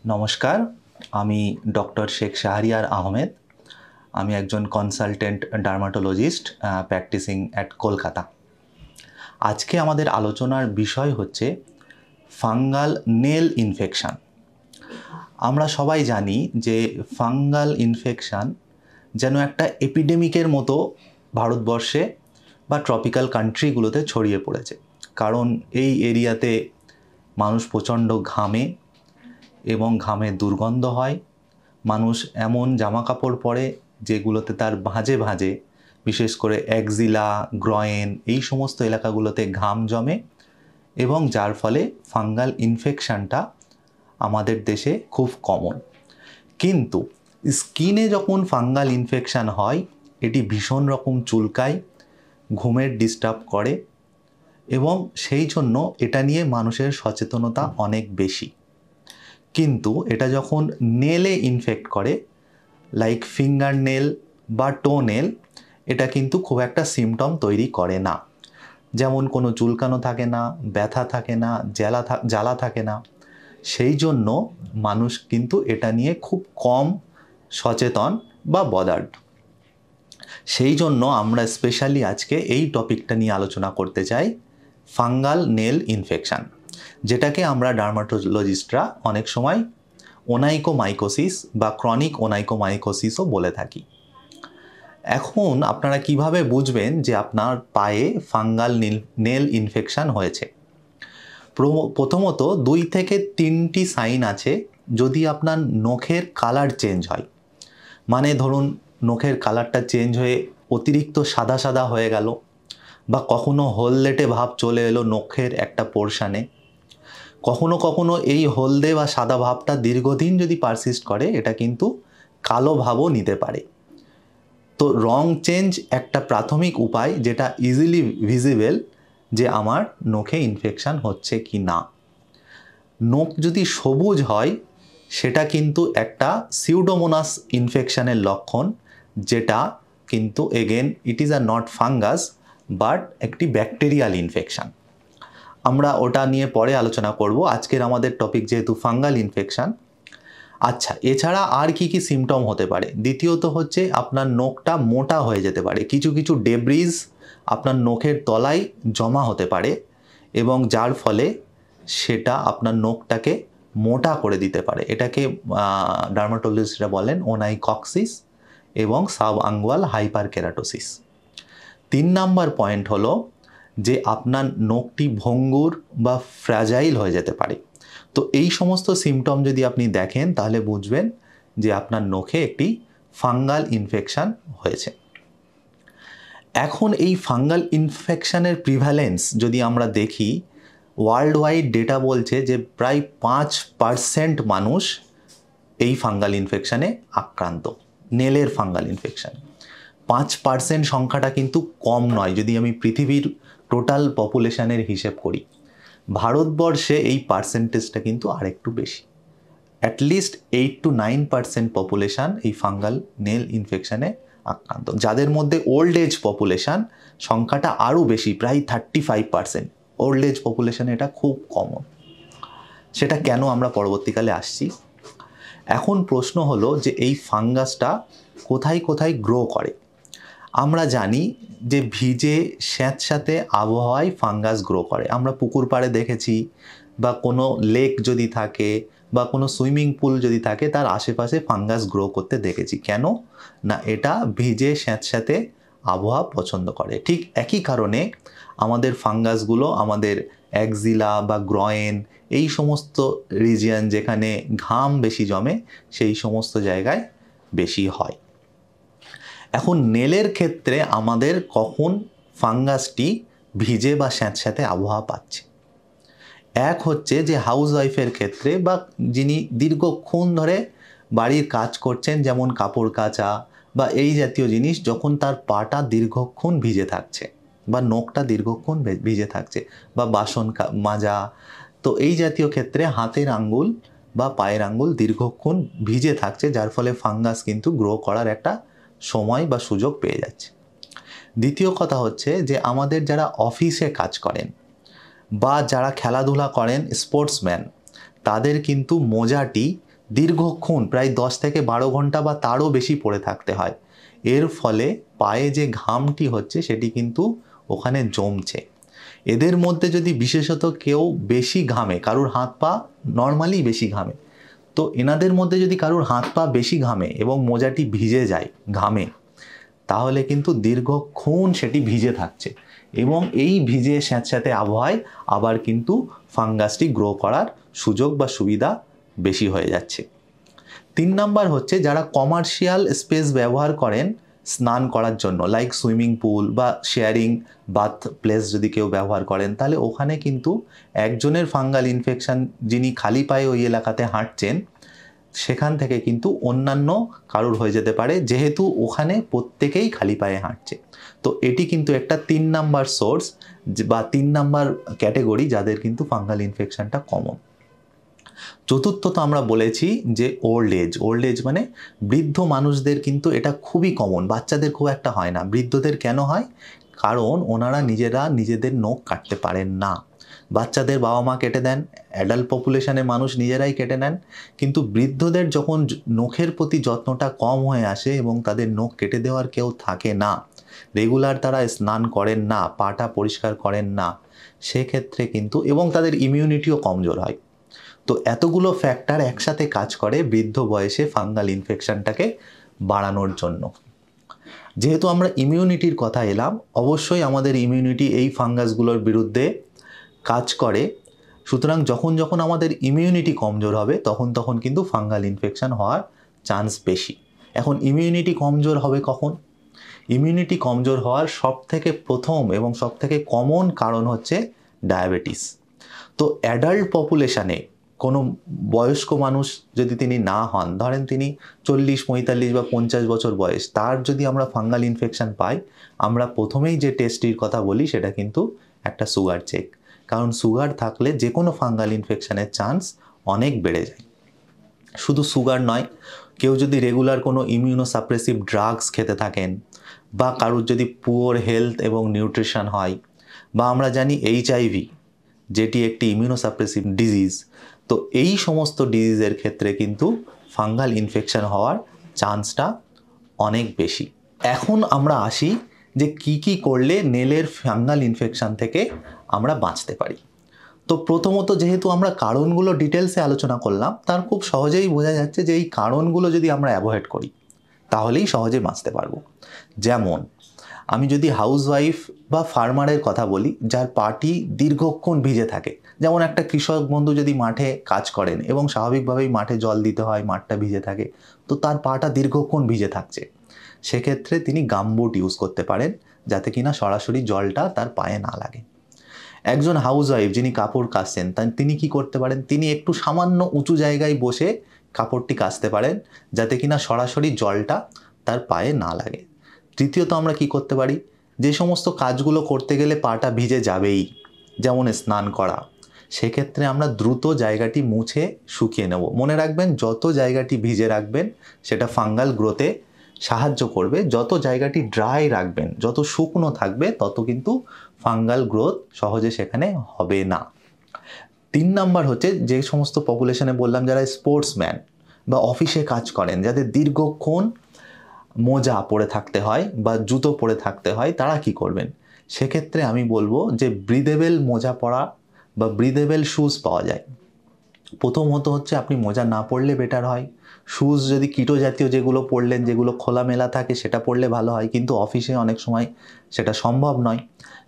নমস্কার, আমি ডক্টর শেখ শাহরিয়ার আহমেদ। আমি একজন consultant dermatologist practising at Kolkata. আজকে আমাদের আলোচনার বিষয় হচ্ছে ফাঙ্গাল নেল ইনফেকশান। আমরা সবাই জানি যে ফাঙ্গাল ইনফেকশান যেন একটা এপিডেমিকের মতো ভারতবর্ষে বা ট্রপিক্যাল কান্ট্রিগুলোতে ছড়িয়ে পড়েছে। কারণ এই এরিয়াতে মানুষ প্রচণ্ড ঘামে এবং ঘামে দুর্গন্ধ হয়। মানুষ এমন জামা কাপড় পরে যেগুলোতে তার ভাঁজে ভাঁজে, বিশেষ করে অ্যাক্সিলা, গ্রয়েন এই সমস্ত এলাকাগুলোতে ঘাম জমে এবং যার ফলে ফাঙ্গাল ইনফেকশানটা আমাদের দেশে খুব কমন। কিন্তু স্কিনে যখন ফাঙ্গাল ইনফেকশান হয়, এটি ভীষণ রকম চুলকায়, ঘুমের ডিস্টার্ব করে এবং সেই জন্য এটা নিয়ে মানুষের সচেতনতা অনেক বেশি। কিন্তু এটা যখন নেলে ইনফেক্ট করে, লাইক ফিঙ্গার নেল বা টো নেল, এটা কিন্তু খুব একটা সিমটম তৈরি করে না। যেমন কোনো চুলকানো থাকে না, ব্যথা থাকে না, জ্বালা থাকে না। সেই জন্য মানুষ কিন্তু এটা নিয়ে খুব কম সচেতন বা বদার্ড। সেই জন্য আমরা স্পেশালি আজকে এই টপিকটা নিয়ে আলোচনা করতে চাই, ফাঙ্গাল নেল ইনফেকশান, যেটাকে আমরা ডার্মাটোলজিস্টরা অনেক সময় ওনাইকোমাইকোসিস বা ক্রনিক ওনাইকোমাইকোসিসও বলে থাকি। এখন আপনারা কিভাবে বুঝবেন যে আপনার পায়ে ফাঙ্গাল নেল ইনফেকশান হয়েছে? প্রথমত 2 থেকে 3টি সাইন আছে। যদি আপনার নখের কালার চেঞ্জ হয়, মানে ধরুন নখের কালারটা চেঞ্জ হয়ে অতিরিক্ত সাদা সাদা হয়ে গেল, বা কখনো হলদেটে ভাব চলে এলো নখের একটা পোর্শানে, কখনো কখনো এই হলদে বা সাদা ভাবটা দীর্ঘদিন যদি পারসিস্ট করে, এটা কিন্তু কালো ভাবও নিতে পারে। তো রং চেঞ্জ একটা প্রাথমিক উপায় যেটা ইজিলি ভিজিবল যে আমার নখে ইনফেকশান হচ্ছে কি না। নখ যদি সবুজ হয়, সেটা কিন্তু একটা সিউডোমোনাস ইনফেকশানের লক্ষণ, যেটা কিন্তু again it is a not fungus but একটি ব্যাকটেরিয়াল ইনফেকশান। আমরা ওটা নিয়ে পরে আলোচনা করব। আজকের আমাদের টপিক যেহেতু ফাঙ্গাল ইনফেকশান। আচ্ছা, এছাড়া আর কি কি সিমটম হতে পারে? দ্বিতীয়ত হচ্ছে আপনার নখটা মোটা হয়ে যেতে পারে। কিছু কিছু ডেব্রিজ আপনার নখের তলায় জমা হতে পারে এবং যার ফলে সেটা আপনার নখটাকে মোটা করে দিতে পারে। এটাকে ডার্মাটোলজিস্টরা বলেন ওনাইকক্সিস এবং সাবআঙ্গুয়াল হাইপারকেরাটোসিস। 3 নাম্বার পয়েন্ট হলো যে আপনার নখটি ভঙ্গুর বা ফ্র্যাজাইল হয়ে যেতে পারে। তো এই সমস্ত সিমটম যদি আপনি দেখেন, তাহলে বুঝবেন যে আপনার নখে একটি ফাঙ্গাল ইনফেকশান হয়েছে। এখন এই ফাঙ্গাল ইনফেকশানের প্রিভ্যালেন্স যদি আমরা দেখি, ওয়ার্ল্ড ওয়াইড ডেটা বলছে যে প্রায় 5% মানুষ এই ফাঙ্গাল ইনফেকশানে আক্রান্ত, নেলের ফাঙ্গাল ইনফেকশান। 5% সংখ্যাটা কিন্তু কম নয় যদি আমি পৃথিবীর টোটাল পপুলেশনের হিসেব করি। ভারতবর্ষে এই পার্সেন্টেজটা কিন্তু আরেকটু বেশি। অ্যাটলিস্ট 8 to 9% পপুলেশান এই ফাঙ্গাল নেল ইনফেকশানে আক্রান্ত, যাদের মধ্যে ওল্ড এজ পপুলেশান সংখ্যাটা আরও বেশি, প্রায় 35%। ওল্ড এজ পপুলেশানে এটা খুব কমন। সেটা কেন আমরা পরবর্তীকালে আসছি। এখন প্রশ্ন হলো যে এই ফাঙ্গাসটা কোথায় কোথায় গ্রো করে। আমরা জানি যে ভিজে স্যাঁতস্যাঁতে আবহাওয়ায় ফাঙ্গাস গ্রো করে। আমরা পুকুর পাড়ে দেখেছি, বা কোনো লেক যদি থাকে বা কোনো সুইমিং পুল যদি থাকে, তার আশেপাশে ফাঙ্গাস গ্রো করতে দেখেছি। কেন না, এটা ভিজে স্যাঁতস্যাঁতে আবহাওয়া পছন্দ করে। ঠিক একই কারণে আমাদের ফাঙ্গাসগুলো আমাদের অ্যাক্সিলা বা গ্রয়েন এই সমস্ত রিজিয়ন যেখানে ঘাম বেশি জমে, সেই সমস্ত জায়গায় বেশি হয়। এখন নেলের ক্ষেত্রে আমাদের কখন ফাঙ্গাসটি ভিজে বা স্যাঁতস্যাঁতে আবহাওয়া পাচ্ছে? এক হচ্ছে যে হাউস ওয়াইফের ক্ষেত্রে, বা যিনি দীর্ঘক্ষণ ধরে বাড়ির কাজ করছেন, যেমন কাপড় কাচা বা এই জাতীয় জিনিস, যখন তার পাটা দীর্ঘক্ষণ ভিজে থাকছে বা নখটা দীর্ঘক্ষণ ভিজে থাকছে, বা বাসন মাজা, তো এই জাতীয় ক্ষেত্রে হাতের আঙ্গুল বা পায়ের আঙ্গুল দীর্ঘক্ষণ ভিজে থাকছে, যার ফলে ফাঙ্গাস কিন্তু গ্রো করার একটা সময় বা সুযোগ পেয়ে যাচ্ছে। দ্বিতীয় কথা হচ্ছে যে আমাদের যারা অফিসে কাজ করেন বা যারা খেলাধুলা করেন, স্পোর্টসম্যান, তাদের কিন্তু মোজাটি দীর্ঘক্ষণ প্রায় 10 থেকে 12 ঘন্টা বা তারও বেশি পড়ে থাকতে হয়। এর ফলে পায়ে যে ঘামটি হচ্ছে সেটি কিন্তু ওখানে জমছে। এদের মধ্যে যদি বিশেষত কেউ বেশি ঘামে, কারুর হাত পা নর্মালি বেশি ঘামে, তো এনাদের মধ্যে যদি কারুর হাত পা বেশি ঘামে এবং মোজাটি ভিজে যায় ঘামে, তাহলে কিন্তু দীর্ঘক্ষণ সেটি ভিজে থাকছে এবং এই ভিজে স্যাঁতস্যাঁতে আবহাওয়ায় আবার কিন্তু ফাঙ্গাসটি গ্রো করার সুযোগ বা সুবিধা বেশি হয়ে যাচ্ছে। 3 নাম্বার হচ্ছে যারা কমার্শিয়াল স্পেস ব্যবহার করেন স্নান করার জন্য, লাইক সুইমিং পুল বা শেয়ারিং বাথ প্লেস যদি কেউ ব্যবহার করেন, তাহলে ওখানে কিন্তু একজনের ফাঙ্গাল ইনফেকশন, যিনি খালি পায়ে ওই এলাকাতে হাঁটছেন, সেখান থেকে কিন্তু অন্যান্য কারোর হয়ে যেতে পারে, যেহেতু ওখানে প্রত্যেকেই খালি পায়ে হাঁটছে। তো এটি কিন্তু একটা 3 নাম্বার সোর্স বা 3 নাম্বার ক্যাটেগরি যাদের কিন্তু ফাঙ্গাল ইনফেকশনটা কমন। চতুর্থত আমরা বলেছি যে ওল্ড এজ মানে বৃদ্ধ মানুষদের কিন্তু এটা খুবই কমন, বাচ্চাদের খুব একটা হয় না, বৃদ্ধদের কেন হয়? কারণ ওনারা নিজেদের নখ কাটতে পারেন না। বাচ্চাদের বাবা মা কেটে দেন, অ্যাডাল্ট পপুলেশনের মানুষ নিজেরাই কেটে নেন, কিন্তু বৃদ্ধদের যখন নখের প্রতি যত্নটা কম হয়ে আসে এবং তাদের নখ কেটে দেওয়ার কেউ থাকে না, রেগুলার তারা স্নান করেন না, পাটা পরিষ্কার করেন না, সেক্ষেত্রে কিন্তু এবং তাদের ইমিউনিটিও কমজোর হয়। তো এতগুলো ফ্যাক্টর একসাথে কাজ করে বৃদ্ধ বয়সে ফাঙ্গাল ইনফেকশনটাকে বাড়ানোর জন্য। যেহেতু আমরা ইমিউনিটির কথা এলাম, অবশ্যই আমাদের ইমিউনিটি এই ফাঙ্গাসগুলোর বিরুদ্ধে কাজ করে, সুতরাং যখন আমাদের ইমিউনিটি কমজোর হবে তখন কিন্তু ফাঙ্গাল ইনফেকশন হওয়ার চান্স বেশি। এখন ইমিউনিটি কমজোর হবে কখন? ইমিউনিটি কমজোর হওয়ার সবথেকে প্রথম এবং সবথেকে কমন কারণ হচ্ছে ডায়াবেটিস। তো অ্যাডাল্ট পপুলেশানে কোনো বয়স্ক মানুষ যদি তিনি না হন, ধরেন তিনি 40, 45 বা 50 বছর বয়স, তার যদি আমরা ফাঙ্গাল ইনফেকশন পাই, আমরা প্রথমেই যে টেস্টটির কথা বলি সেটা কিন্তু একটা সুগার চেক, কারণ সুগার থাকলে যে কোনো ফাঙ্গাল ইনফেকশনের চান্স অনেক বেড়ে যায়। শুধু সুগার নয়, কেউ যদি রেগুলার কোনো ইমিউনোসাপ্রেসিভ ড্রাগস খেতে থাকেন, বা কারোর যদি পুয়ার হেলথ এবং নিউট্রিশন হয়, বা আমরা জানি HIV যেটি একটি ইমিউনোসাপ্রেসিভ ডিজিজ, তো এই সমস্ত ডিজিজের ক্ষেত্রে কিন্তু ফাঙ্গাল ইনফেকশন হওয়ার চান্সটা অনেক বেশি। এখন আমরা আসি যে কি করলে নেলের ফাঙ্গাল ইনফেকশন থেকে আমরা বাঁচতে পারি। তো প্রথমত, যেহেতু আমরা কারণগুলো ডিটেলসে আলোচনা করলাম, তার খুব সহজেই বোঝা যাচ্ছে যে এই কারণগুলো যদি আমরা অ্যাভয়েড করি তাহলেই সহজে বাঁচতে পারবো। যেমন আমি যদি হাউসওয়াইফ বা ফার্মারের কথা বলি, যার পাটি দীর্ঘক্ষণ ভিজে থাকে, যেমন একটা কৃষক বন্ধু যদি মাঠে কাজ করেন এবং স্বাভাবিকভাবেই মাঠে জল দিতে হয়, মাঠটা ভিজে থাকে, তো তার পাটা দীর্ঘক্ষণ ভিজে থাকছে, সেক্ষেত্রে তিনি গামবুট ইউজ করতে পারেন, যাতে কিনা সরাসরি জলটা তার পায়ে না লাগে। একজন হাউসওয়াইফ যিনি কাপড় কাচছেন, তিনি কি করতে পারেন? তিনি একটু সামান্য উঁচু জায়গায় বসে কাপড়টি কাচতে পারেন, যাতে কিনা সরাসরি জলটা তার পায়ে না লাগে। তৃতীয়ত আমরা কি করতে পারি? যে সমস্ত কাজগুলো করতে গেলে পাটা ভিজে যাবেই, যেমন স্নান করা, সেক্ষেত্রে আমরা দ্রুত জায়গাটি মুছে শুকিয়ে নেব। মনে রাখবেন, যত জায়গাটি ভিজে রাখবেন সেটা ফাঙ্গাল গ্রোথে সাহায্য করবে, যত জায়গাটি ড্রাই রাখবেন, যত শুকনো থাকবে, তত কিন্তু ফাঙ্গাল গ্রোথ সহজে সেখানে হবে না। 3 নাম্বার হচ্ছে, যে সমস্ত পপুলেশনে বললাম যারা স্পোর্টসম্যান বা অফিসে কাজ করেন, যাদের দীর্ঘক্ষণ মোজা পরে থাকতে হয় বা জুতো পরে থাকতে হয়, তারা কি করবেন? সেক্ষেত্রে আমি বলবো যে ব্রিদেবল মোজা পরা বা ব্রিদেবল শুজ পাওয়া যায়। প্রথমত হচ্ছে আপনি মোজা না পরলে বেটার হয়। শুজ যদি কিটো জাতীয় যেগুলো পরলেন, যেগুলো খোলামেলা থাকে, সেটা পরলে ভালো হয়, কিন্তু অফিসে অনেক সময় সেটা সম্ভব নয়।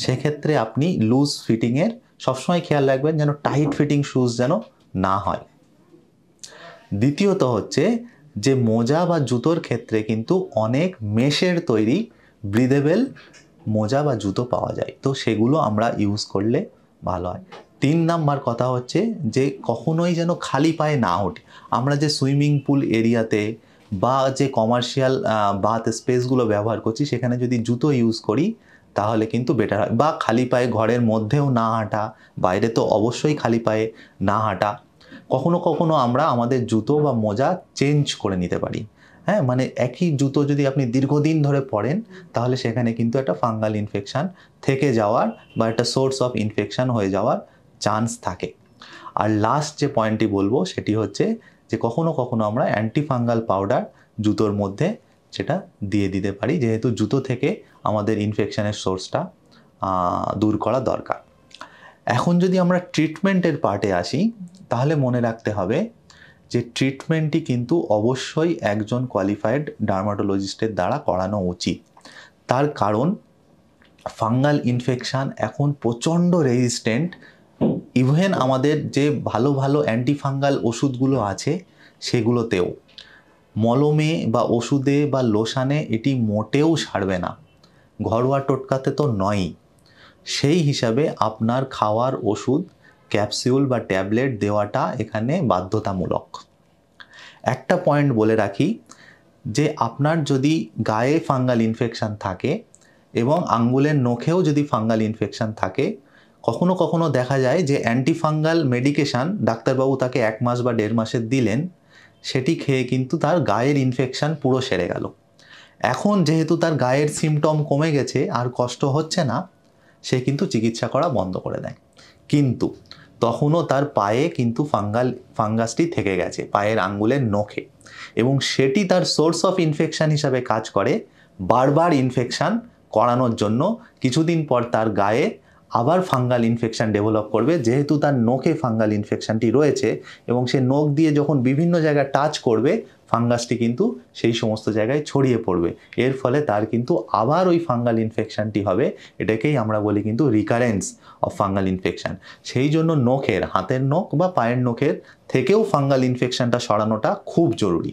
সেক্ষেত্রে আপনি লুজ ফিটিংয়ের সবসময় খেয়াল রাখবেন, যেন টাইট ফিটিং শুজ যেন না হয়। দ্বিতীয়ত হচ্ছে যে মোজা বা জুতোর ক্ষেত্রে কিন্তু অনেক মেশের তৈরি ব্রিদেবল মোজা বা জুতো পাওয়া যায়, তো সেগুলো আমরা ইউজ করলে ভালো হয়। 3 নাম্বার কথা হচ্ছে যে কখনোই যেন খালি পায়ে না ওঠে। আমরা যে সুইমিং পুল এরিয়াতে বা যে কমার্শিয়াল বাথ স্পেসগুলো ব্যবহার করছি, সেখানে যদি জুতো ইউজ করি তাহলে কিন্তু বেটার হয়। বা খালি পায়ে ঘরের মধ্যেও না হাঁটা, বাইরে তো অবশ্যই খালি পায়ে না হাঁটা। কখনো আমরা আমাদের জুতো বা মোজা চেঞ্জ করে নিতে পারি। হ্যাঁ, মানে একই জুতো যদি আপনি দীর্ঘদিন ধরে পরেন, তাহলে সেখানে কিন্তু একটা ফাঙ্গাল ইনফেকশান থেকে যাওয়ার বা একটা সোর্স অফ ইনফেকশান হয়ে যাওয়ার চান্স থাকে। আর লাস্ট যে পয়েন্টটি বলবো সেটি হচ্ছে যে কখনো কখনো আমরা অ্যান্টিফাঙ্গাল পাউডার জুতোর মধ্যে সেটা দিয়ে দিতে পারি, যেহেতু জুতো থেকে আমাদের ইনফেকশনের সোর্সটা দূর করা দরকার। এখন যদি আমরা ট্রিটমেন্টের পার্টে আসি, তাহলে মনে রাখতে হবে যে ট্রিটমেন্টটি কিন্তু অবশ্যই একজন কোয়ালিফাইড ডার্মাটোলজিস্টের দ্বারা করানো উচিত। তার কারণ ফাঙ্গাল ইনফেকশান এখন প্রচণ্ড রেজিস্ট্যান্ট। ইভেন আমাদের যে ভালো ভালো অ্যান্টিফাঙ্গাল ওষুধগুলো আছে সেগুলোতেও মলমে বা ওষুধে বা লোশানে এটি মোটেও সারবে না, ঘরোয়া টোটকাতে তো নয়ই। সেই হিসাবে আপনার খাওয়ার ওষুধ ক্যাপসিউল বা ট্যাবলেট দেওয়াটা এখানে বাধ্যতামূলক। একটা পয়েন্ট বলে রাখি যে আপনার যদি গায়ে ফাঙ্গাল ইনফেকশান থাকে এবং আঙ্গুলের নখেও যদি ফাঙ্গাল ইনফেকশান থাকে, কখনো কখনো দেখা যায় যে অ্যান্টিফাঙ্গাল মেডিকেশান ডাক্তারবাবু তাকে 1 মাস বা 1.5 মাসের দিলেন, সেটি খেয়ে কিন্তু তার গায়ের ইনফেকশান পুরো সেরে গেল। এখন যেহেতু তার গায়ের সিমটম কমে গেছে, আর কষ্ট হচ্ছে না, সে কিন্তু চিকিৎসা করা বন্ধ করে দেয়, কিন্তু তখনও তার পায়ে কিন্তু ফাঙ্গাসটি থেকে গেছে, পায়ের আঙ্গুলের নখে, এবং সেটি তার সোর্স অফ ইনফেকশান হিসাবে কাজ করে। বারবার ইনফেকশান করানোর জন্য কিছুদিন পর তার গায়ে আবার ফাঙ্গাল ইনফেকশান ডেভেলপ করবে, যেহেতু তার নখে ফাঙ্গাল ইনফেকশানটি রয়েছে, এবং সে নখ দিয়ে যখন বিভিন্ন জায়গায় টাচ করবে ফাঙ্গাসটি কিন্তু সেই সমস্ত জায়গায় ছড়িয়ে পড়বে। এর ফলে তার কিন্তু আবার ওই ফাঙ্গাল ইনফেকশানটি হবে। এটাকেই আমরা বলি কিন্তু রিকারেন্স অফ ফাঙ্গাল ইনফেকশান। সেই জন্য নখের, হাতের নখ বা পায়ের নখের থেকেও ফাঙ্গাল ইনফেকশানটা সরানোটা খুব জরুরি।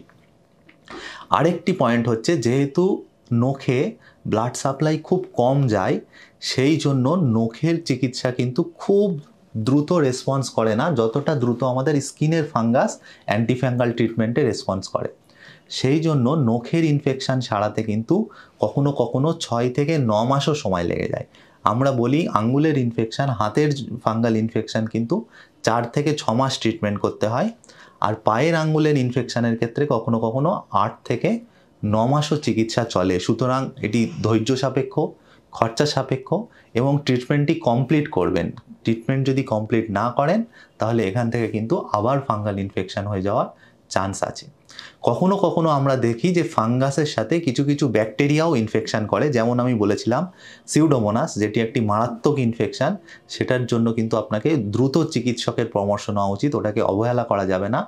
আরেকটি পয়েন্ট হচ্ছে, যেহেতু নখে ব্লাড সাপ্লাই খুব কম যায়, সেই জন্য নখের চিকিৎসা কিন্তু খুব দ্রুত রেসপন্স করে না, যতটা দ্রুত আমাদের স্কিনের ফাঙ্গাস অ্যান্টিফাঙ্গাল ট্রিটমেন্টে রেসপন্স করে। সেই জন্য নখের ইনফেকশান সারাতে কিন্তু কখনো কখনো 6 থেকে 9 মাসও সময় লেগে যায়। আমরা বলি আঙ্গুলের ইনফেকশান, হাতের ফাঙ্গাল ইনফেকশান কিন্তু 4 থেকে 6 মাস ট্রিটমেন্ট করতে হয়, আর পায়ের আঙ্গুলের ইনফেকশানের ক্ষেত্রে কখনো কখনো 8 থেকে 9 মাসও চিকিৎসা চলে। সুতরাং এটি ধৈর্য সাপেক্ষ, খরচা সাপেক্ষ, এবং ট্রিটমেন্টটি কমপ্লিট করবেন। ট্রিটমেন্ট যদি কমপ্লিট না করেন, তাহলে এখান থেকে কিন্তু আবার ফাঙ্গাল ইনফেকশান হয়ে যাওয়ার চান্স আছে। কখনো কখনো আমরা দেখি যে ফাঙ্গাসের সাথে কিছু কিছু ব্যাকটেরিয়াও ইনফেকশান করে, যেমন আমি বলেছিলাম সিউডোমোনাস, যেটি একটি মারাত্মক ইনফেকশান। সেটার জন্য কিন্তু আপনাকে দ্রুত চিকিৎসকের পরামর্শ নেওয়া উচিত, ওটাকে অবহেলা করা যাবে না।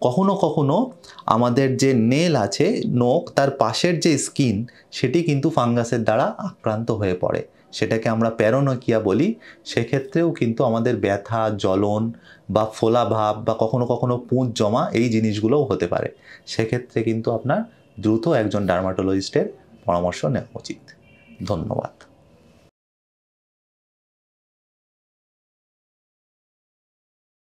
কখনো কখনো আমাদের যে নেল আছে, নখ, তার পাশের যে স্কিন, সেটি কিন্তু ফাঙ্গাসের দ্বারা আক্রান্ত হয়ে পড়ে, সেটাকে আমরা প্যারানোকিয়া বলি। সেক্ষেত্রেও কিন্তু আমাদের ব্যথা, জ্বলন বা ফোলা ভাব বা কখনো কখনো পুঁজ জমা, এই জিনিসগুলোও হতে পারে। সেক্ষেত্রে কিন্তু আপনার দ্রুত একজন ডার্মাটোলজিস্টের পরামর্শ নেওয়া উচিত। ধন্যবাদ।